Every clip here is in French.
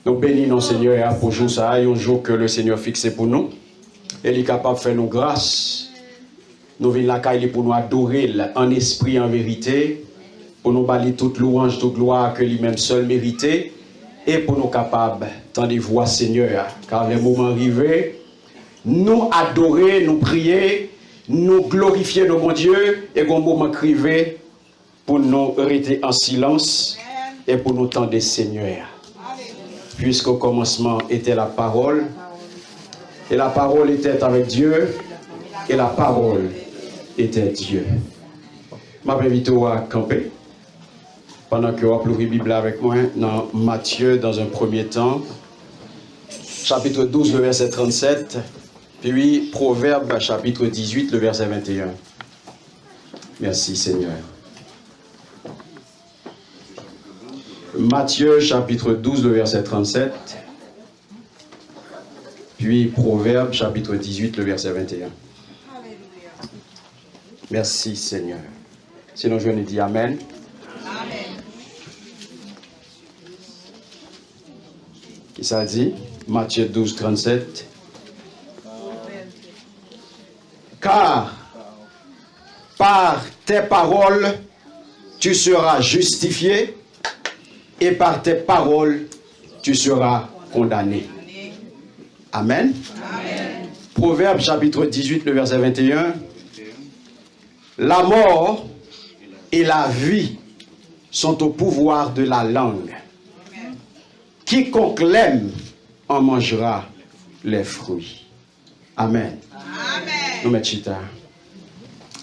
Nous bénissons Seigneur pour jour ça, un jour que le Seigneur fixé pour nous. Et il est capable de faire nos grâces. Nous venons la caille pour nous adorer en esprit, en vérité. Pour nous balayer toute louange, toute gloire que lui-même seul méritait. Et pour nous capables d'entendre voix Seigneur. Car les moments arrivés, nous adorer, nous prier, nous glorifier nos bons Dieu. Et un moment crivé pour nous rester en silence et pour nous tendre Seigneur. Puisqu'au commencement était la parole, et la parole était avec Dieu, et la parole était Dieu. Je m'invite à camper, pendant que vous avez la Bible avec moi, dans Matthieu, dans un premier temps, chapitre 12, le verset 37, puis Proverbe, chapitre 18, le verset 21. Merci Seigneur. Matthieu chapitre 12, le verset 37, puis Proverbe chapitre 18, le verset 21. Merci Seigneur. Sinon je ne dis Amen. Amen. Qui ça dit? Matthieu 12, 37. Car par tes paroles tu seras justifié, et par tes paroles, tu seras condamné. Amen. Amen. Proverbe chapitre 18, le verset 21. La mort et la vie sont au pouvoir de la langue. Quiconque l'aime en mangera les fruits. Amen. Amen. Nous mettons chita.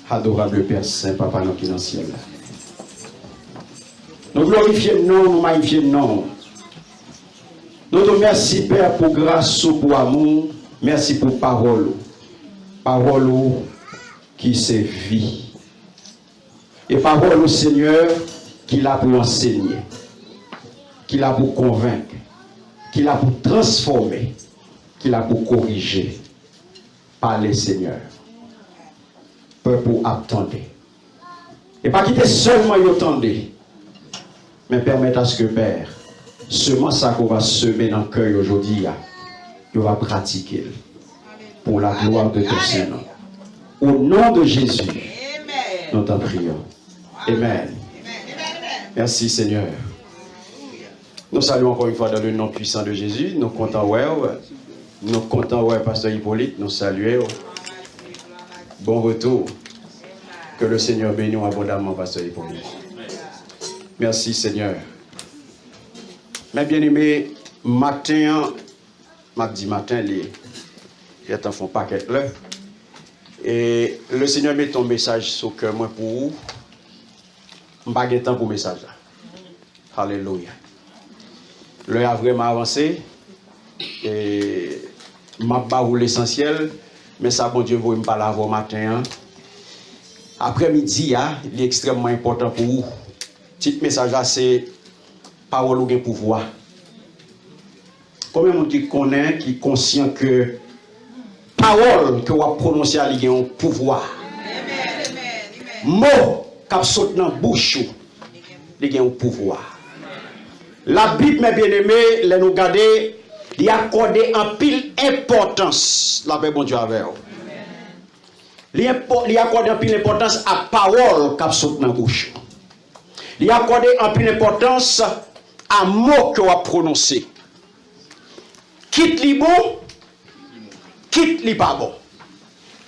Adorable Père Saint, Papa, nous qui dans le ciel. Nous glorifions, nous magnifions, nous. Nous te remercions, Père, pour grâce, pour amour. Merci pour parole. Parole qui c'est vie. Et parole au Seigneur qui l'a pour enseigner, qui l'a pour convaincre, qui l'a pour transformer, qui l'a pour corriger. Parlez, Seigneur. Peuple attendre. Et pas quitter seulement y attendre. Mais permettre à ce que Père, seulement ça qu'on va semer dans le cœur aujourd'hui, on va pratiquer pour la gloire de ton Seigneur. Au nom de Jésus, nous t'en prions. Amen. Merci Seigneur. Nous saluons encore une fois dans le nom puissant de Jésus. Nous comptons Pasteur Hippolyte, nous saluons. Bon retour. Que le Seigneur bénisse abondamment Pasteur Hippolyte. Merci Seigneur. Mes bien-aimés, matin, les gens font paquet là. Et le Seigneur met ton message sur le cœur moi pour vous. Je n'ai pas de temps pour le message là. Alléluia. L'heure a vraiment avancé. Et je n'ai pas l'essentiel. Mais ça, bon Dieu, vous me parler avant matin. Après-midi, il est extrêmement important pour vous. Petit message là, c'est parole ou pouvoir. Combien de monde qui connaît, qui est conscient que parole que vous prononcez a un pouvoir. Mot qui saute dans la bouche, il y a un pouvoir. La Bible, mes bien-aimés, les nous garder, il accorde en pile importance. La paix, bon Dieu, avec vous. Il accorde en pile importance à parole qui saute dans la bouche. Il accorde en pile importance à mot que vous prononcez. Quitte li bon, quitte li pas bon.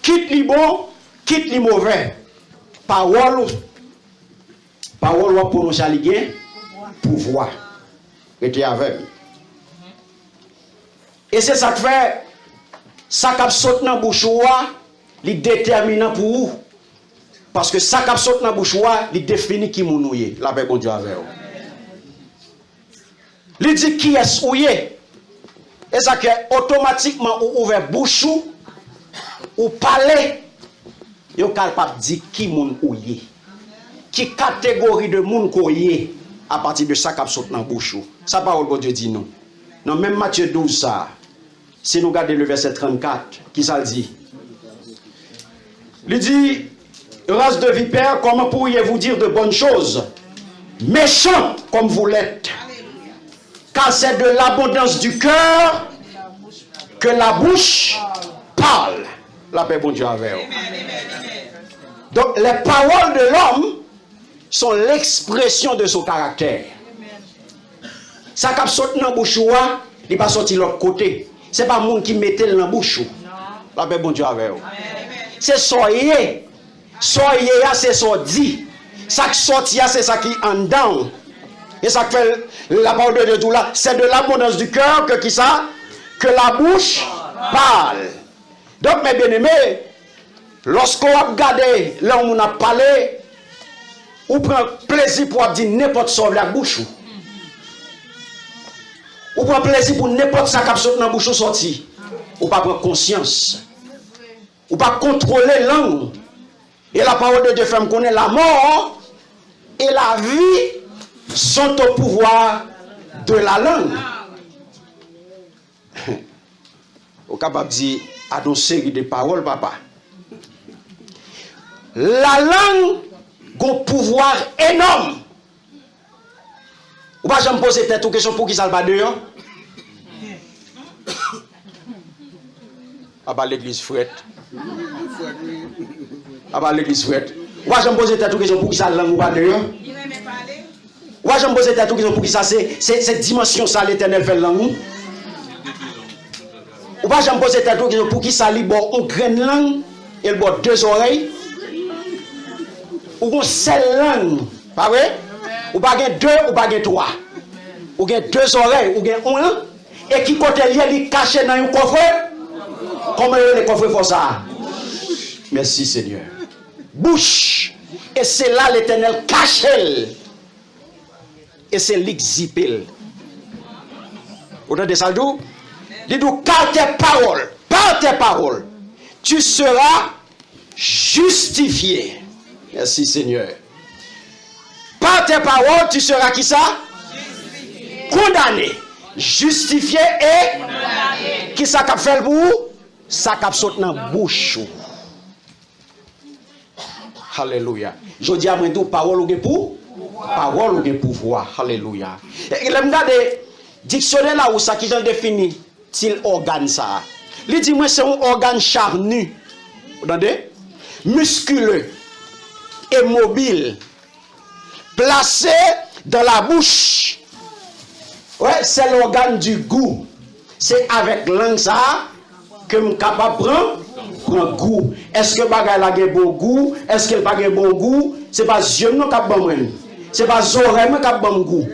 Quitte li bon, quitte li mauvais. Parole ou prononcer à l'igué, pouvoir. Restez avec. Et c'est ça que fait, ça qui saute dans la bouche, il déterminant pour vous. Parce que ça qui saute dans la bouche, il définit qui vous nouye. La paix, bon Dieu, avec vous. Il dit qui est souillé. Et ça que automatiquement, ou ouvert bouche ou parler, vous êtes capable de dire qui moun ouye. Qui catégorie de moun ouye à partir de ça qui saute dans la bouche. Ça parole bon Dieu dit nous. Dans même Matthieu 12 ça. Si nous regardons le verset 34, qui ça dit? Il dit, race de vipères, comment pourriez-vous dire de bonnes choses? Méchants comme vous l'êtes. car c'est de l'abondance du cœur que la bouche parle. La paix, bon Dieu, avec vous. Donc, les paroles de l'homme sont l'expression de son caractère. Ça qui saute dans la bouche, il n'est pas sorti de l'autre côté. Ce n'est pas le monde qui mettait dans la bouche. La paix, bon Dieu, avec vous. C'est soyez. Soyez, c'est ça dit. Ça qui sortit, c'est ça qui est en dedans. Et ça fait la parole de Dieu là. C'est de l'abondance du cœur que qui ça? Que la bouche parle. Donc, mes bien-aimés, lorsqu'on a regardé, là où on a parlé, on prend plaisir pour dire n'importe quoi la bouche. On prend plaisir pour n'importe ça qui sort dans la bouche sorti. On pas prendre conscience. On pas contrôler la langue. Et la parole de Dieu fait me connaître la mort et la vie sont au pouvoir de la langue. Au capable de dire à une série de paroles, papa. La langue a un pouvoir énorme. Ou pas jamais poser tête aux questions pour qui ça va dehors? Ah bah l'église frette. Ah bah l'église frette. Ou pas jamais poser tête aux questions pour qui ça la langue va dehors? Ou pas jamais poser tête aux questions pour qui ça c'est cette dimension ça l'Éternel fait langue? Ou pas jamais poser tête aux questions pour qui ça li bon une graine langue et le bon deux oreilles? Ou une seule langue, pas vrai? Ou pas deux ou pas trois? Ou bien deux oreilles, ou bien un, et qui côté lié, caché dans un coffre. Comment les coffres font ça? Merci Seigneur. Bouche. Et c'est là l'Éternel cache. Et c'est l'exipel. Vous entendez ça? Dis donc, par tes paroles, tu seras justifié. Merci Seigneur. Par tes paroles, tu seras qui ça? Condamné, justifié et condamné. Qui ça qu'a fait pour vous? Ça qu'a sauté dans la bouche. Alléluia. Je dis à moi tout parole ou pour parole ou pouvoir. Alléluia. Et là regarde dictionnaire là où ça qui définit til organe ça. Il dit moi c'est un organe charnu. Vous entendez? Musculeux et mobile placé dans la bouche. Ouais, c'est l'organe du goût. C'est avec langue ça que je suis capable de prendre goût. Est-ce que bagay la gen bon goût? Est-ce qu'elle pas gen bon goût? C'est pas yeux non qui bon moi. C'est pas oreille qui bon goût.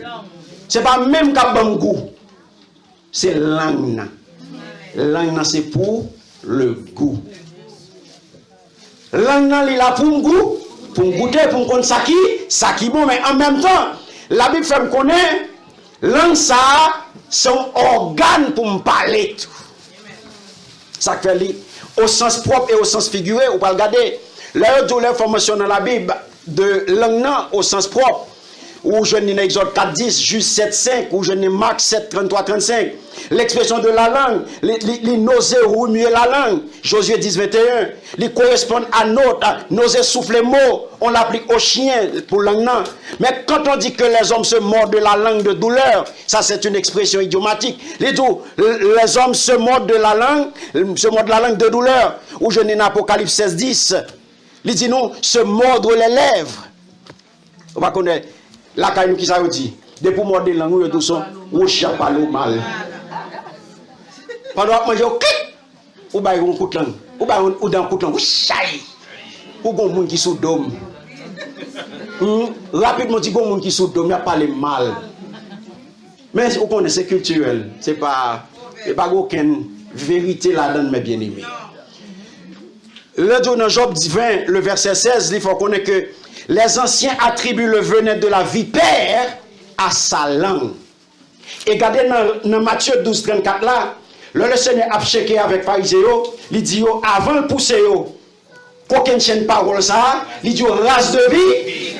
C'est pas même qui bon goût. C'est langue. Langue c'est pour le goût. Langue il a pour goût, pour goûter, pour connaître ça qui bon, mais en même temps, la Bible fait me connaître. Langue ça, son organe pour me parler. Ça fait au sens propre et au sens figuré. Vous pouvez regarder l'information dans la Bible de langue au sens propre. Ou je n'ai Exode 4.10, juste 7.5, ou je n'ai Marc 7.33-35. L'expression de la langue, les nausées remuer la langue. Josué 10.21. Les correspondent à notre, nausées souffler mot. On l'applique aux chiens pour langue. Mais quand on dit que les hommes se mordent de la langue de douleur, ça c'est une expression idiomatique. Les hommes se mordent de la langue de douleur. Ou je n'ai Apocalypse 16.10. Il dit non, se mordre les lèvres. On va connaître. La caille qui ça dit, depuis pour mordre la langue, tout ça, on chape pas le mal. Pendant que manger, ou bien on coup de langue, ou bien on dans coup de langue, ou bon monde qui sous dôme. Rapidement dit bon monde qui sous dôme, il a parlé mal. Mais vous connaissez c'est culturel, c'est pas aucune vérité là-dedans mes bien-aimés. Le dans Job 20, le verset 16, il faut connaître que les anciens attribuent le venin de la vipère à sa langue. Et regardez dans Matthieu 12, 34 là, le Seigneur a checké avec Phariséo, il dit avant de pousser, qu'aucune chaîne parole ça, il dit race de vie.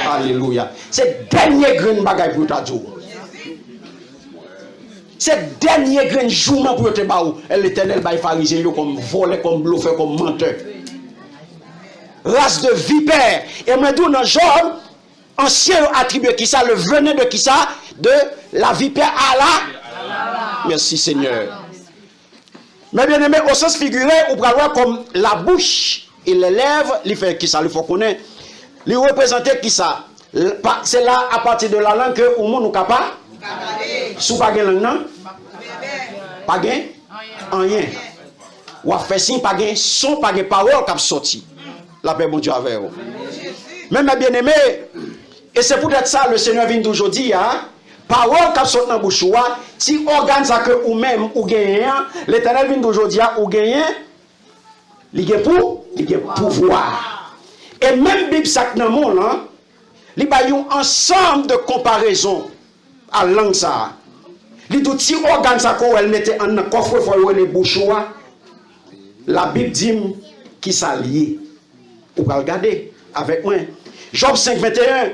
Alléluia. C'est dernier grain bagay pour ta jour. C'est dernier grain jour pour te baou. L'Éternel bail Phariséo comme voleur, comme bluffeur, comme menteur. Race de vipère. Et maintenant dans Job, ancien attribué qui ça, le venin de qui ça, de la vipère à la. Merci Seigneur. Mais bien aimé, au sens figuré, on peut voir comme la bouche et les lèvres, il fait qui ça, il faut connaître, il représente qui ça. C'est là à partir de la langue que au monde nous capable. Sous pas de langue non, pas de rien. Ou à faire signe pas de son, pas de parole qui sorti. La paix bon Dieu avec vous. Même bien aimé, et c'est peut-être ça le Seigneur vient d'aujourd'hui, hein. Parole qui sort dans bouche si organe ça que ou même ou gagne, l'Éternel vient d'aujourd'hui ou gagne, il gagne pouvoir. Et même Bible ça dans monde là, il y a un ensemble de comparaisons à langue ça. Il dit si organe ça qu'on elle mettait en coffre pour les bouches, la Bible dit qui s'allie. Vous pouvez regarder avec moi. Job 5, 21,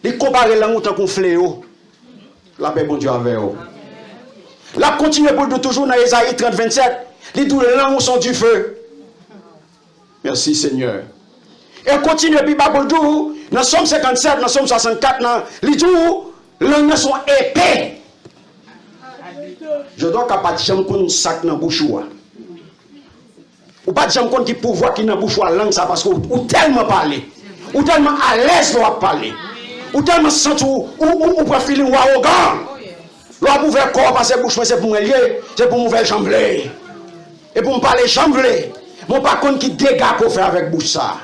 il compare la langue autant qu'on fléau. La paix, bon Dieu, avec vous. La continue pour toujours dans Ésaïe 30, 27. Les deux langues sont du feu. Merci Seigneur. Et continue puis Babodou, dans Somme 57, dans Somme 64, les deux langues sont épais. Je dois pas de jambe qu'on sac dans bouche ou pas de jambe qu'on qui pouvoir qui dans bouche langue ça parce que ou tellement parler, ou tellement à l'aise doit parler. Ou tellement senti ou profil ou arrogant. L'on peut faire corps parce que bouche c'est pour me lier, c'est pour me faire chambler. Et pour me parler chambler. Mon par contre qui dégâts qu'on fait avec bouche ça.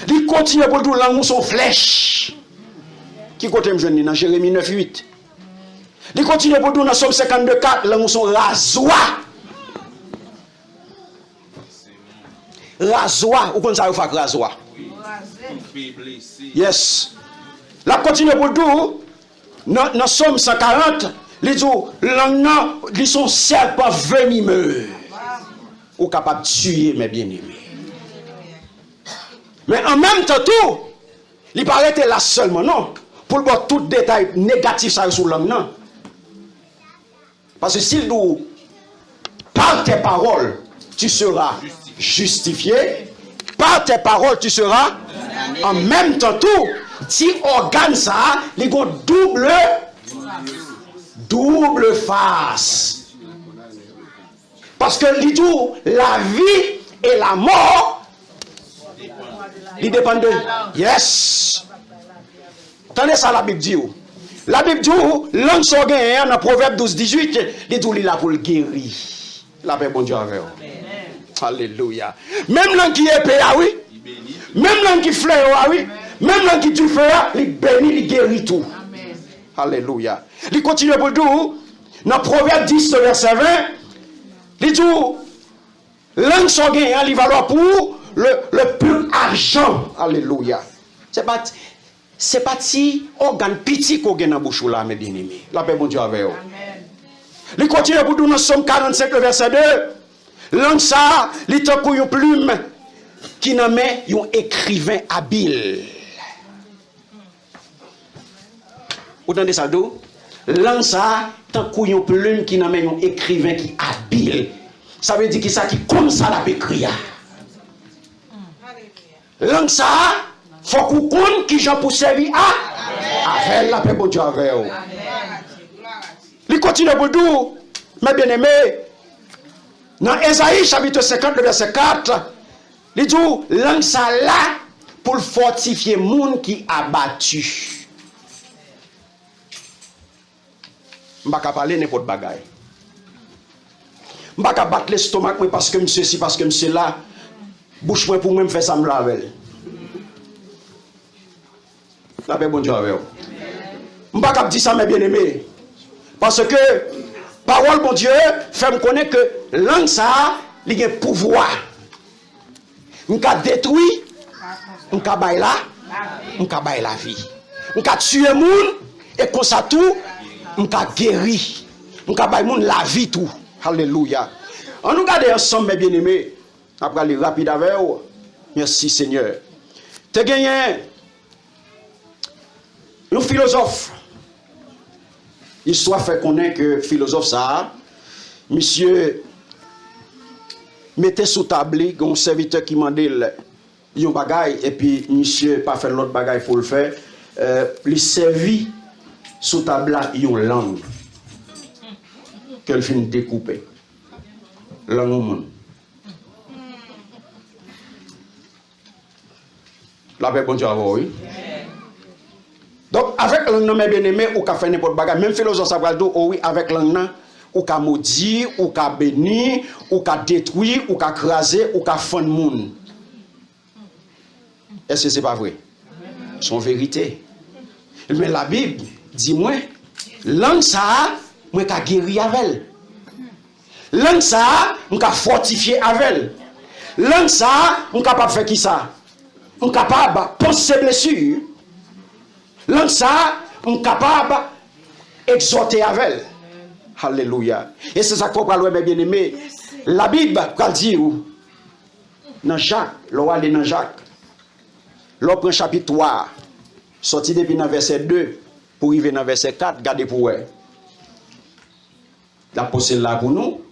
Il continue pour dire langue son flèche. Qui côté me jeune dans Jérémie 9:8. Il continue pour dire dans Somme 52:4 langue son rasoir. Rasoir, ou qu'on ça fait rasoir. Yes. La continue pour dire, dans Somme 140, les dit, ils sont serpents venimeux. Ou capable de tuer mes bien-aimés. Mais en même temps, tout, il paraît être là seulement, non. Pour le voir tout détail négatif ça sur l'homme, non. Parce que s'il dit, par tes paroles, tu seras justifié. Par tes paroles, tu seras en même temps tout. Si organe ça, il y a double face. Parce que la vie et la mort, ils dépendent de. Yes. Attendez ça, la Bible dit. La Bible dit, l'homme s'organe dans Proverbe 12-18, il dit, il est là pour le guérir. La paix, bon Dieu, avec vous. Alléluia. Même l'homme qui est payé, oui. Même l'homme qui flaire, oui. Même l'homme qui tue feu, il bénit, il guérit tout. Amen. Alléluia. Il continue pour dire, dans Proverbe 10, verset 20, il dit, l'homme s'organe, il va pour le pur argent. Alléluia. C'est pas si organe petit qu'on a dans la bouche là, mes bien-aimés. La paix, bon Dieu, avec vous. Il continue pour dire, dans Somme 45, verset 2, l'homme ça, il t'a une plume qui n'a met un écrivain habile. Vous entendez ça d'où? L'homme ça, tant qu'on a plume qui n'a met un écrivain qui habile. Ça veut dire que ça qui comme ça la écrit. L'homme ça, faut qu'on connaisse qui j'en pour servir à avec la paix, bon Dieu, avec vous. Il continue pour dire, mes bien-aimés, dans Ésaïe chapitre 50, verset 4, il dit, l'ange ça là pour fortifier les gens qui abattu. Je ne vais pas parler n'importe quoi. Je ne vais pas battre l'estomac parce que monsieur ci, parce que monsieur là. Bouche pour moi, me faire ça me laver. La paix, bon Dieu, avec vous. Je ne vais pas dire ça, mes bien-aimés. Parce que, parole, bon Dieu, fait me connaître que l'ange ça, il a un pouvoir. On peut détruire, on peut bailler là, on peut bailler la vie. On peut tuer les gens, et comme ça tout, on peut guérir. On peut bailler la vie tout. Alléluia. On nous regarde ensemble, mes bien-aimés. Après aller rapide avec vous. Merci Seigneur. Tu as gagné un philosophe. L'histoire fait connaître que philosophe ça, monsieur mettait sous table un serviteur qui m'a dit un bagage et puis monsieur pas fait l'autre bagage pour le faire. Il servit sous table une langue qu'elle finit de découper. Langue au monde. La paix, bon Dieu, oui. Donc, avec langue, mes bien-aimés, ou qu'a fait n'importe quoi, même philosophe, ça va dire, oh oui, avec langue, ou qu'a maudit, ou qu'a béni, ou qu'a détruit, ou qu'a crasé, ou qu'a fond monde. Est-ce que c'est pas vrai? C'est une vérité. Mais la Bible dit moi, langue ça, moi qu'a guéri avec elle. Langue ça, moi qu'a fortifié avec elle. Langue ça, moi capable faire qui ça? Moi capable penser ses blessures. Langue ça, moi capable exhorter avec elle. Alléluia. Et c'est ça qu'on parle, mes bien-aimés. La Bible, qu'elle dit où? Dans Jacques, l'on va aller dans Jacques. L'on prend chapitre 3, sorti depuis dans verset 2, pour arriver dans verset 4, gardez pour eux. La posée là pour nous.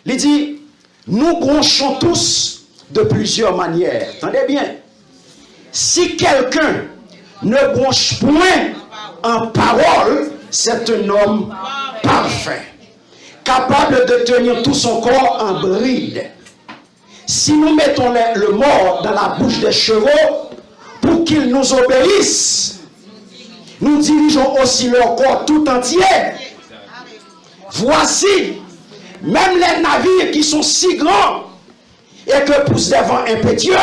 Il dit, nous bronchons tous de plusieurs manières. Attendez bien. Si quelqu'un ne bronche point en parole, c'est un homme parfait, capable de tenir tout son corps en bride. Si nous mettons le mort dans la bouche des chevaux pour qu'ils nous obéissent, nous dirigeons aussi leur corps tout entier. Voici, même les navires qui sont si grands et que poussent des vents impétueux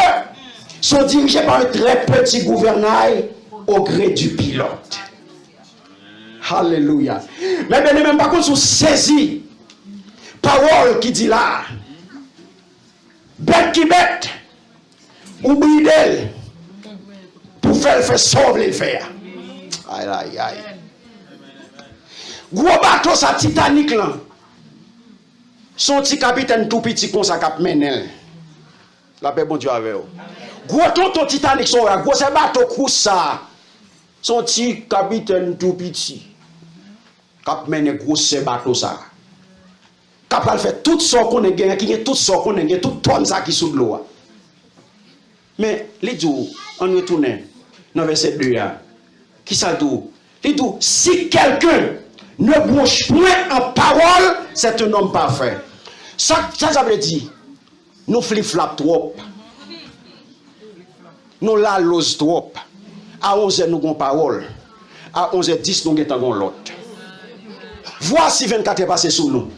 sont dirigés par un très petit gouvernail au gré du pilote. Alléluia. Mais bien, même par contre, sont saisis. Parole qui dit là. Bête qui bête. Oublie d'elle. Pour faire sauver le faire. Aïe, aïe, aïe. Gros bateau, ça Titanic là. Son petit capitaine tout petit comme ça cap menel. La paix bon Dieu avec vous. Gros ton Titanic son là. Gros c'est bateau coup ça. Son petit capitaine tout petit. Cap mène gros ce bateau ça. Capable faire tout ce qu'on a gagné, qui est tout ce qu'on a gagné, tout tonne ça qui sous de l'eau. Mais les jours, on retourne dans verset 2 qui ça dit? Il dit si quelqu'un ne bronche point en parole, c'est un homme parfait. Ça veut dire nous flip-flap trop. Nous la lose trop. À 11h nous avons parole. À 11h10 nous avons l'autre. Voici 24 heures passées sous nous.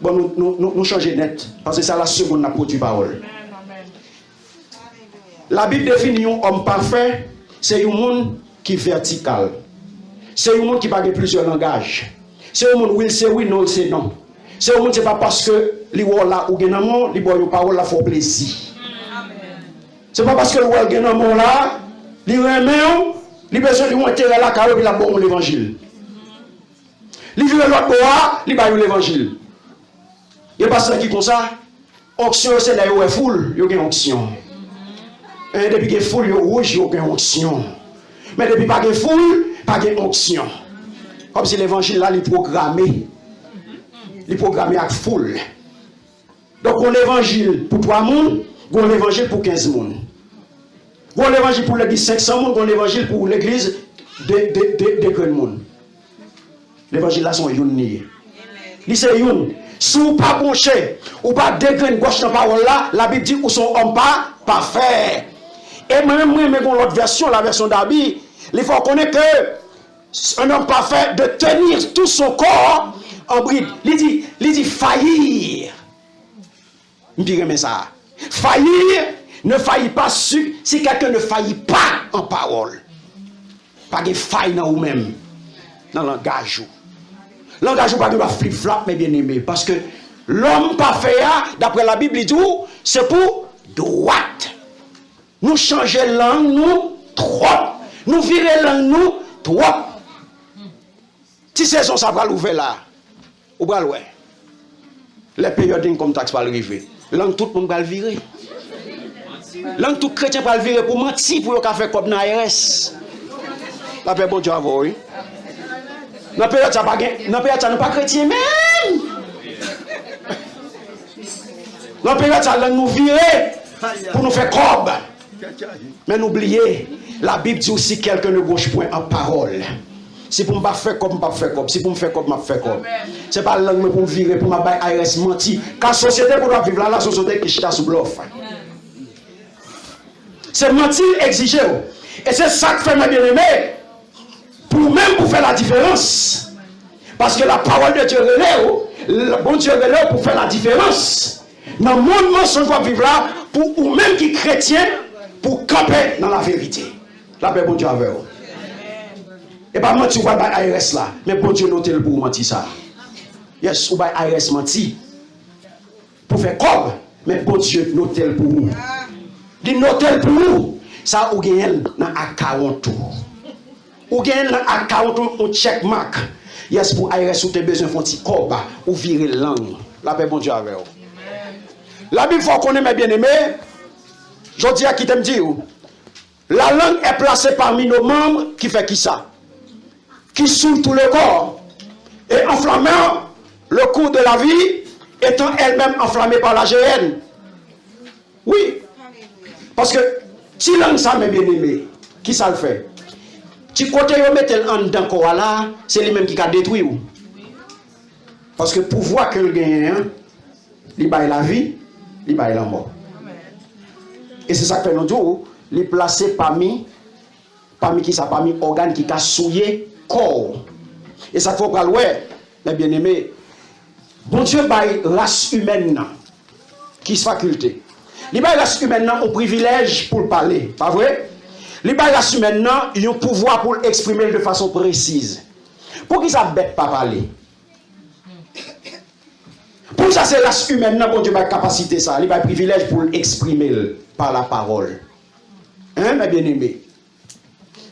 Bon, nous changeons net. Parce que c'est la seconde n'a produit parole. La Bible définit un homme parfait. C'est un monde qui est vertical. C'est un monde qui parle plusieurs langages. C'est un monde où il sait oui, non, il sait non. C'est un monde qui n'est pas parce que les gens là ou gagnent l'amour, les gens parole là font plaisir. C'est pas parce que les gens gagnent l'amour là, les gens les besoin de monter la carrière et la bon l'évangile. Les gens l'autre bois, les baillent l'évangile. Il y a pas ça qui comme ça. Onction c'est là où est foule, il y a une onction. Et depuis que foule il rouge, il y a une onction. Mais depuis pas que foule, pas de onction. Comme si l'évangile là il programmé. Il programmé avec foule. Donc on l'évangile pour 3 personnes, on l'évangile pour 15 personnes. On l'évangile pour l'église 500 personnes, on l'évangile pour l'église de grands monde. L'évangile là sont unis. Il c'est une. Si vous pas branché, ou pas dégrainer gauche dans parole là, la Bible dit ou sont hommes pas parfait. Et même dans l'autre version, la version d'Abi, il faut connaître que un homme parfait de tenir tout son corps en bride. Il dit faillir. Je dirais mais ça. Faillir ne faillit pas si quelqu'un ne faillit pas en parole. Pas de faille dans vous-même, dans le langage. L'engagement pas de flip-flap, mes bien-aimés. Parce que l'homme parfait, d'après la Bible, dit c'est pour droite. Nous changer langue, nous, trop. Nous virer langue, nous, trop. Si c'est son ça va l'ouvrir là, ou va l'ouer. Les périodes comme taxe va arriver. Langue, tout le monde va le virer. Langue, tout chrétien va le virer pour mentir, pour le faire comme dans l'ARS. La paix, bon Dieu, à vous, oui. Dans la période, ça n'est pas chrétien même. Dans la période, ça nous virer pour nous faire corbe. Mais n'oubliez, La Bible dit aussi quelqu'un ne gauche point en parole. Si pour me faire comme je faire comme, si pour me faire comme je faire comme. C'est pas langue pour me virer, pour me faire ARS menti. Quand la société pour vivre là, la société qui chita sous bluff. C'est mentir exigé. Et c'est ça que fait mes bien-aimés. Pour même pour faire la différence. Parce que la parole de Dieu relève, le bon Dieu relève pour faire la différence. Dans le monde mensonge va vivre là, pour ou même qui chrétien, pour camper dans la vérité. La paix bon Dieu avec vous. Et pas mentir ou pas ARS là, mais bon Dieu note pour mentir ça. Yes, ou pas ARS mentir. Pour faire comme, mais bon Dieu note pour vous. Il note pour vous. Ça ou gagne dans account tout. Ou gagne dans account on check mark. Yes, pour ARS ou te besoin de faire corps ou virer langue. La paix bon Dieu avec vous. La Bible faut qu'on aime bien aimé. Je dis à qui t'aime dire. La langue est placée parmi nos membres qui fait qui ça? Qui saoule tout le corps et enflammant le cours de la vie, étant elle-même enflammée par la GN. Oui. Parce que si langue ça m'est bien aimé, qui ça le fait? Si côté vous mettez en dedans corps là, c'est lui-même qui a détruit. Parce que pouvoir que le gagne, il baille la vie, il baille la mort. Et c'est ça que fait nous dire, il est placé parmi qui ça, parmi organes qui a souillé corps. Et ça faut pas ouais, mes bien-aimés. Bon Dieu baille race humaine qui se faculté. Il baille race humaine au privilège pour parler, pas vrai? Il baille race humaine il a un pouvoir pour exprimer de façon précise. Pour qui ça bête pas parler? Pour ça c'est race humaine bon Dieu baille capacité ça, il baille privilège pour exprimer par la parole. Hein, mes bien-aimés?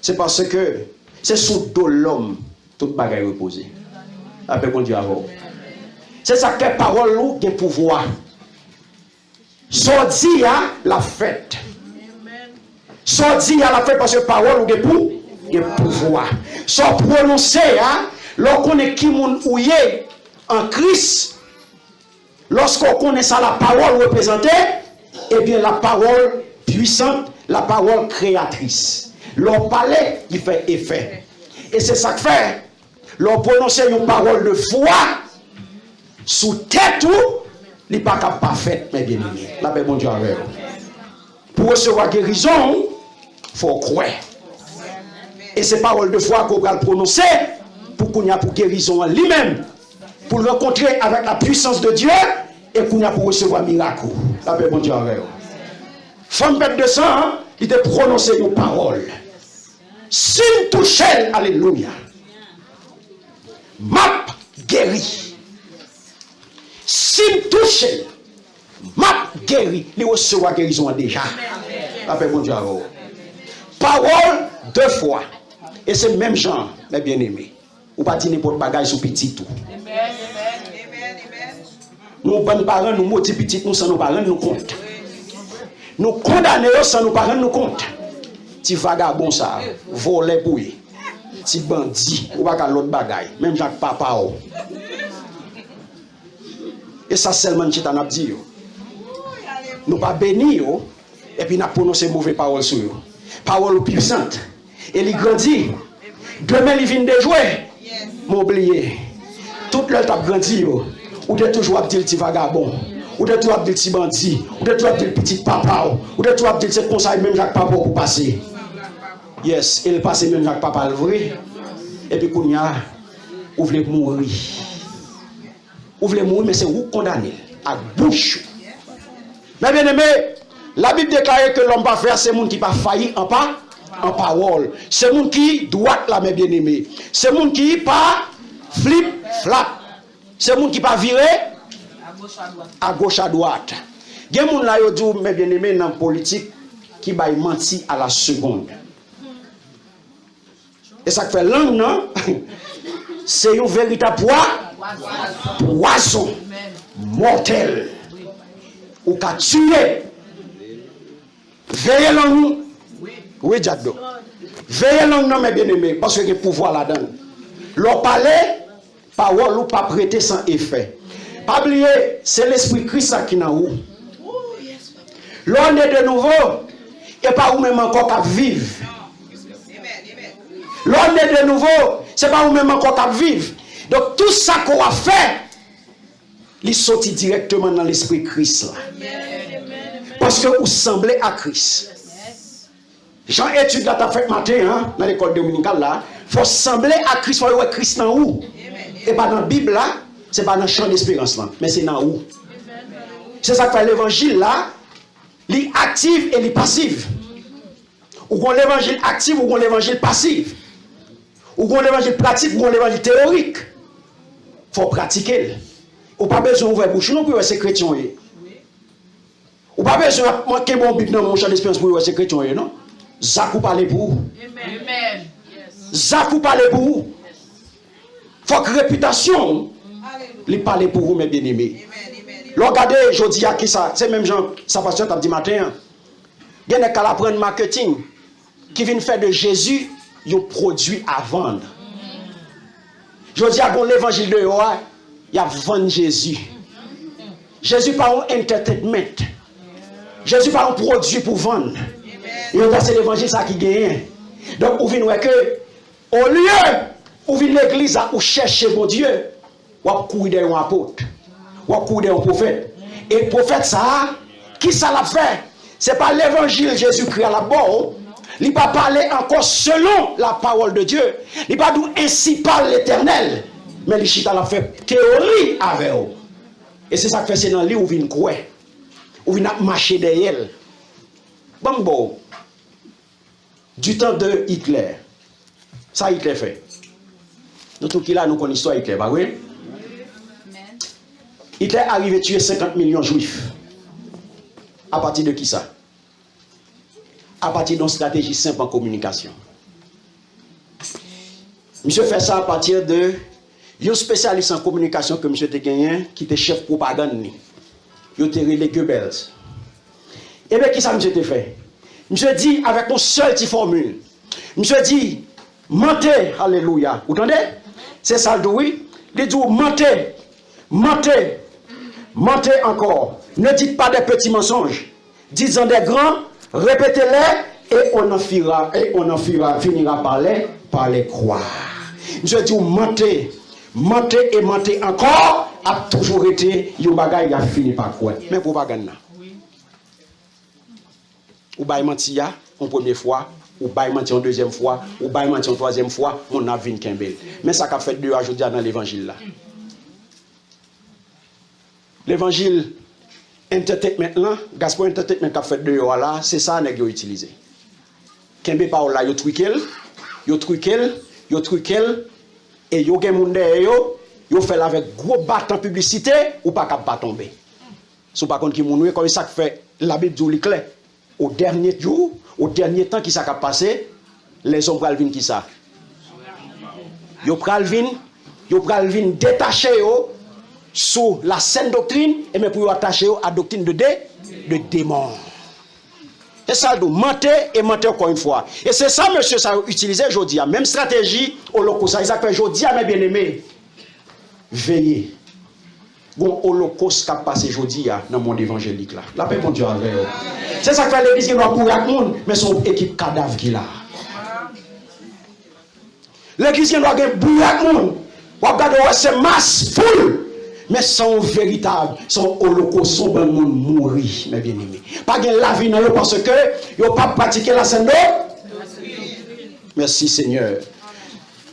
C'est parce que c'est sous dos l'homme toute bagaille reposée. Après bon Dieu avant. C'est ça que parole ou qui pouvoir. Sorti à la fête. Sorti à la fête parce que parole ou qui pouvoir. Sans prononcer lorsqu'on est qui moun ouye en Christ. Lorsqu'on connaît ça la parole représentée, eh bien la parole puissante, la parole créatrice. Leur palais, il fait effet. Et c'est ça que fait. Leur prononcer une parole de foi sous tête ou, il n'est pas parfait, mes bien-aimés. La paix, bon Dieu, avec vous. Pour recevoir guérison, il faut croire. Et ces paroles de foi qu'on va prononcer, pour qu'on y a pour guérison en lui-même, pour le rencontrer avec la puissance de Dieu, et qu'on y a pour recevoir miracle. La paix, bon Dieu, avec vous. Femme bête de sang, il a prononcé une parole. S'il touche, alléluia. Map guéri. S'il touche, map guéri. Il recevra guérison déjà. La paix, bon Dieu, avec vous. Parole deux fois. Et c'est le même genre, mes bien-aimés. Ou pas dire n'importe bagage sur petit tout. Nous, bonnes parents, nous motivons petit, nous sans nos parents, nous compte. Nous condamnons sans nos parents, nous compte. Ti vagabond ça, volé bouillé. Ti bandit, ou pas l'autre bagaille, même Jacques Papa. Et ça seulement qui t'en a dit. Nous pas bénir et puis nous prononcer mauvaises paroles sur eux. Paroles puissantes. Et il grandit. Demain il vient de jouer. M'oublier. Tout le temps grandi ou de toujours dire petit vagabond. Ou de toujours dire petit bandit. Ou de toujours dire petit papa. Ou de toujours dire c'est conseil même Jacques Papa pour passer. Yes, il passe même Jacques Papa le vrai. Et puis qu'on y a ou voulez mourir. Ou voulez mourir mais c'est vous condamner à bouche. Mais bien aimé, la Bible déclare que l'homme va faire c'est monde qui pas failli en parole. C'est monde qui droit là mes bien aimé. C'est monde qui pas flip flap. C'est monde qui pas viré à gauche à droite. Il y a des gens là qui disent mes bien aimé dans la politique qui va mentir à la seconde. Et ça fait langue non? C'est un véritable poison mortel. Ou qu'a tué. Veillez langue. Oui, Jaddo. Veillez langue non, mes bien-aimés, parce que le pouvoir là-dedans. Leur palais, parole ou pas prêter sans effet. Pas oublier, c'est l'esprit Christ qui est en vous. L'on est de nouveau, et pas vous même encore qu'à vivre. L'on est de nouveau, c'est pas vous-même encore qui vivre. Donc tout ça qu'on a fait, il sortit directement dans l'esprit Christ là. Parce que vous semblez à Christ. Jean étude là t'as fait matin hein, dans l'école dominicale là, faut sembler à Christ, faut voir Christ dans où. Et pas dans la Bible là, c'est pas dans le champ d'espérance là, mais c'est dans où. C'est ça que fait l'évangile là, il active et il passive. Ou qu'on l'évangile actif ou qu'on l'évangile passif. Ou qu'on l'évangile pratique ou qu'on l'évangile théorique. Il faut pratiquer. Ou pas besoin d'ouvrir bouche non pour ces chrétiens. Ou pas besoin de manquer mon but dans mon champ d'espérance pour ces chrétiens non. Zakou parle pour vous. Amen. Zakou parle pour vous. Faut que réputation les parle pour vous mes bien-aimés. Regardez, je dis à qui ça, c'est même Jean, ça pasteur t'a dit matin. Il y a des gens qui apprennent marketing qui viennent faire de Jésus un produit à vendre. Je dis à l'évangile de Yoa, il y a vendre Jésus. Jésus pas un entertainment. Jésus pas un produit pour vendre. Et c'est l'évangile ça qui gagne. Donc, vous venez que, au lieu où vient l'église où chercher mon Dieu, ou à courir d'un apôtre, ou à courir d'un prophète. Et le prophète ça, qui ça l'a fait? Ce n'est pas l'évangile Jésus-Christ à la bord. Il ne va pas parler encore selon la parole de Dieu. Il ne va pas dire ainsi parle l'Éternel. Mais il l'a fait théorie avec eux. Et c'est ça que fait, c'est dans le livre où vient croire. Où vient marcher derrière. Bon. Du temps de Hitler. Ça, Hitler fait. Nous, tout qui là, nous connaissons l'histoire Hitler, bah oui? Hitler arrive à tuer 50 millions de juifs. À partir de qui ça? À partir d'une stratégie simple en communication. Monsieur fait ça à partir de un spécialiste en communication que monsieur te gagné, qui était chef propagande. Il était relé Goebbels. Et bien, qui ça monsieur te fait? Monsieur dit avec une seule petite formule. Monsieur dit, mentez, alléluia. Vous entendez? C'est ça le oui. Il dit, mentez encore. Ne dites pas des petits mensonges. Dites-en des grands, répétez-les, et on en finira par les croire. Monsieur dit, mentez et mentez encore, a toujours été, un bagage a fini par croire. Mais propagande. Ou bail mentir une première fois, ou bail mentir une deuxième fois, ou bail mentir une troisième fois, on a vu Kimbel. Mais ça qu'a fait de ajouter dans l'évangile là. L'évangile entertainment là, Gaspard entertainment qu'a fait de là, c'est ça nèg yo utilisé. Kimbel par là yo truquel, et yo gen moun yo fait avec gros bâton publicité ou pas capable tomber. Sou pas contre qui moun comme ça fait la Bible dit clair. Au dernier jour, au dernier temps qui s'est passé, les hommes pral vinn qui ça? Yo pral vinn détacher yo sous la saine doctrine et mais pour yo attacher yo à doctrine de démon. Et ça do mentir et mentir encore une fois. Et c'est ça monsieur ça utilisé aujourd'hui, même stratégie holocauste ça fait aujourd'hui mes bien-aimés. Veillez. Bon holocauste qui a passé aujourd'hui dans le monde évangélique là. La paix mon Dieu avec eux. C'est ça que fait l'église qui doit courir avec le monde, mais son équipe cadavre qui là. L'église qui doit bouillir avec le monde. On regarde c'est masse foule, mais son véritable, son holocauste, son bon monde mourir, mes bien-aimés. Pas de la vie dans eux parce que ils n'ont pas pratiqué la scène de. Merci Seigneur.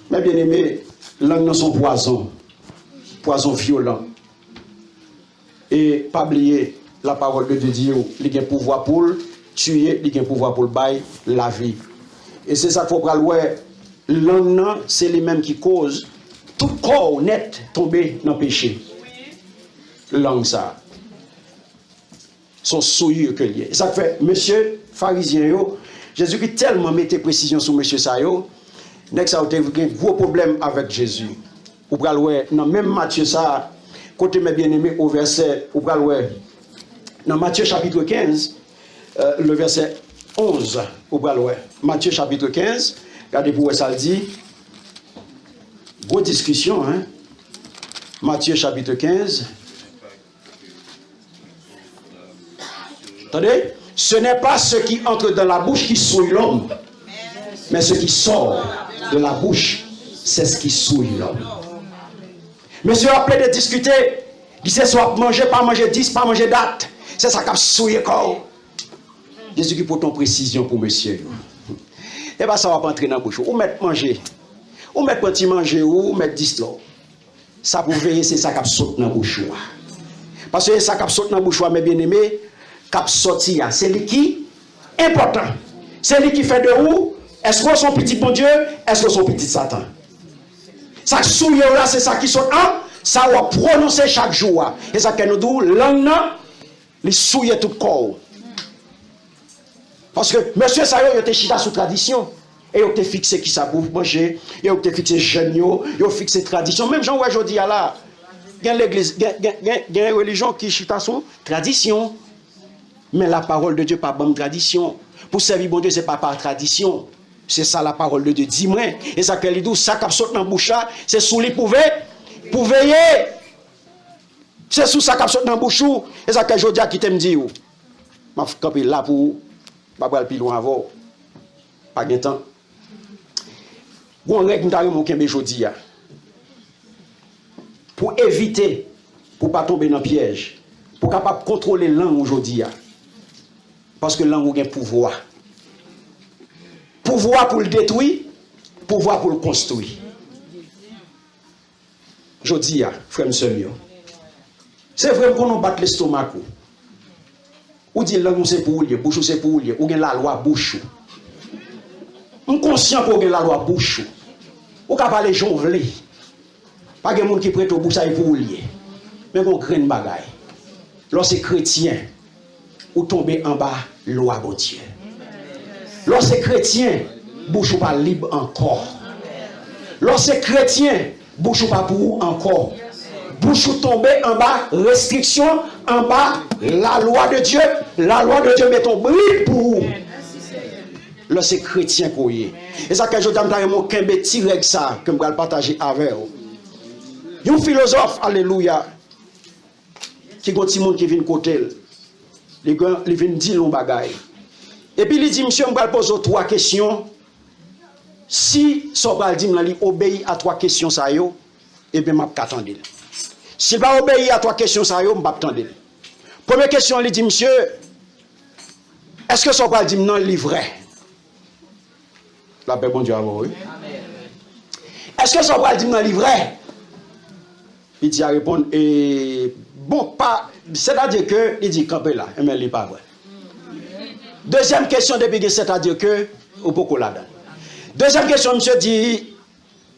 Mes bien-aimés, langue dans son poison violent. Et pas oublier la parole de Dieu, il a un pouvoir pour tuer, il a un pouvoir pour bailler la vie. Et c'est ça qu'il faut prendre. L'homme, c'est les mêmes qui causent tout corps net tomber dans le péché. Langue ça. Son souillure que lié. Et ça fait, monsieur pharisien, Jésus-Christ tellement mettait précision sur monsieur ça, next ça a eu un gros problème avec Jésus. Ou pral dans même Matthieu ça, côté mes bien-aimés au verset, ou pral dans Matthieu chapitre 15, le verset 11, ou pral Matthieu chapitre 15, regardez pour ça le dit. Grosse discussion, hein. Matthieu chapitre 15. Attendez, ce n'est pas ce qui entre dans la bouche qui souille l'homme, mais ce qui sort. de la bouche, c'est ce qui souille l'homme. Monsieur a appelé de discuter. Il sait soit manger, pas manger 10, pas manger date. C'est ça qui a souillé corps. Jésus qui pour ton précision pour monsieur. Et bien ça va pas entrer dans la bouche. Ou mettre manger. Ou mettre petit manger ou mettre 10 là. Ça pour veiller, c'est ça qui a sauté dans la bouche. Parce que ça qui a sauté dans la bouche, mes bien-aimés, qui a sorti, c'est lui qui est important. C'est lui qui fait de où? Est-ce qu'on son petit bon Dieu? Est-ce qu'on son petit Satan? Ça souille là, c'est ça qui saute en. Ça va prononcer chaque jour. Et ça que nous disons, langue, il souille tout le corps. Parce que monsieur ça il était chita sous tradition. Et il était fixé qui ça bouffe manger. Il était fixé jeune, il a fixé tradition. Même Jean aujourd'hui là, il y a l'église, il y a une religion qui chita sous tradition. Mais la parole de Dieu pas bonne tradition. Pour servir bon Dieu, c'est pas par tradition. C'est ça la parole de Dieu. Dis-moi. Et ça qu'elle dit, ça qui saute dans la bouche, c'est sous les pour veiller. C'est sous ça qui saute dans la bouche. Et ça que je dis à qui t'aime dire. Je vais camper là pour pas aller plus loin avant. Pas de temps. Bon, règle mon kembe jodi. Pour éviter, pour pas tomber dans le piège. Pour capable contrôler langue aujourd'hui. Parce que langue a un pouvoir. Pouvoir pour le détruire, pouvoir pour le construire. Je dis, frère monsieur, c'est vrai qu'on nous bat l'estomac. Ou dit langue c'est pour lui, bouche c'est pour lui, ou bien la loi bouche. On conscient qu'on a la loi bouche. Ou qu'à parler jonglé. Pas de monde qui prête au bouche pour lui. Mais on crée une bagaille. Lorsque chrétien, ou tomber en bas, loi bon Dieu. Lorsque chrétien, bouche ou pas libre encore. Lorsque chrétien, bouche ou pas pour encore. Bouche ou tomber en bas, restriction, en bas, la loi de Dieu. La loi de Dieu met ton bride pour vous. Lorsque chrétien qu'on y est. Et ça que je dis, mon kembe tirek ça, que je vais partager avec vous. Un philosophe, alléluia, qui a un petit monde qui vient côté. Il vient dire l'on bagaille. Et puis il dit, monsieur, je vais poser 3 questions. Si son bal dit, il obéit à 3 questions, ça y est, et bien, je vais attendre. S'il va obéir à 3 questions, ça y est, je vais attendre. Première question, il dit, monsieur, est-ce que son bal dit, non, il est vrai? La paix, bon Dieu, à vous. Est-ce que son bal dit, non, il est vrai? Il dit à répondre, bon, pas, c'est-à-dire que, il dit, campé là, mais il n'est pas vrai. Deuxième question, depuis c'est-à-dire que, au beaucoup là-dedans. Deuxième question, monsieur dit,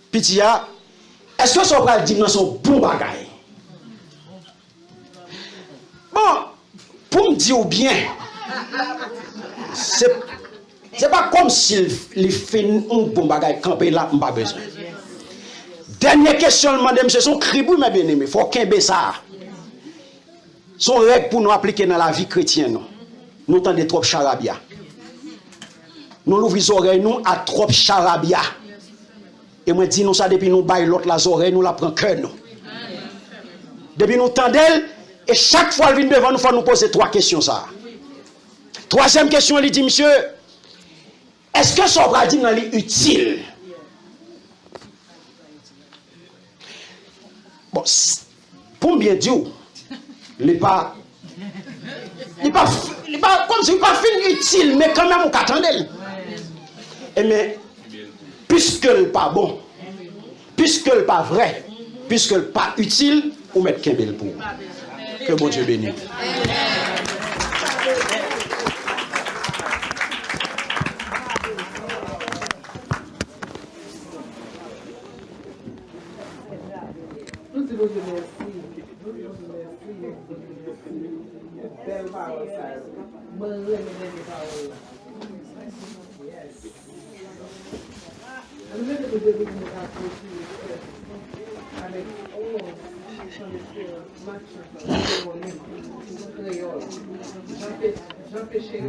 Pitia, est-ce que son bal dit, non, son bon bagaille? Bon, pour me dire bien, c'est pas comme s'il fait un bon bagaille, campé là, on n'a pas besoin. Dernière question, madame, c'est son cribou, mes bien-aimés. Il faut qu'il y ait ça. Son règle pour nous appliquer dans la vie chrétienne. Nous entendons trop charabia. Nous ouvrons les oreilles nous à trop charabia. Et moi, dis nous ça depuis nous baillons l'autre les oreilles, nous la prenons cœur. Depuis nous tendons, et chaque fois qu'elle vient devant nous, il faut nous poser 3 questions. Ça. Troisième question, elle dit, monsieur, est-ce que son paradigme est utile? Bon, pour bien dire, il n'est pas comme si il n'est pas fin utile, mais quand même on attend d'elle. Et mais, puisque il n'est pas bon, puisque il n'est pas vrai, puisque il n'est pas utile, on met qu'un bel pour. Que bon Dieu bénisse. Jean-Pierre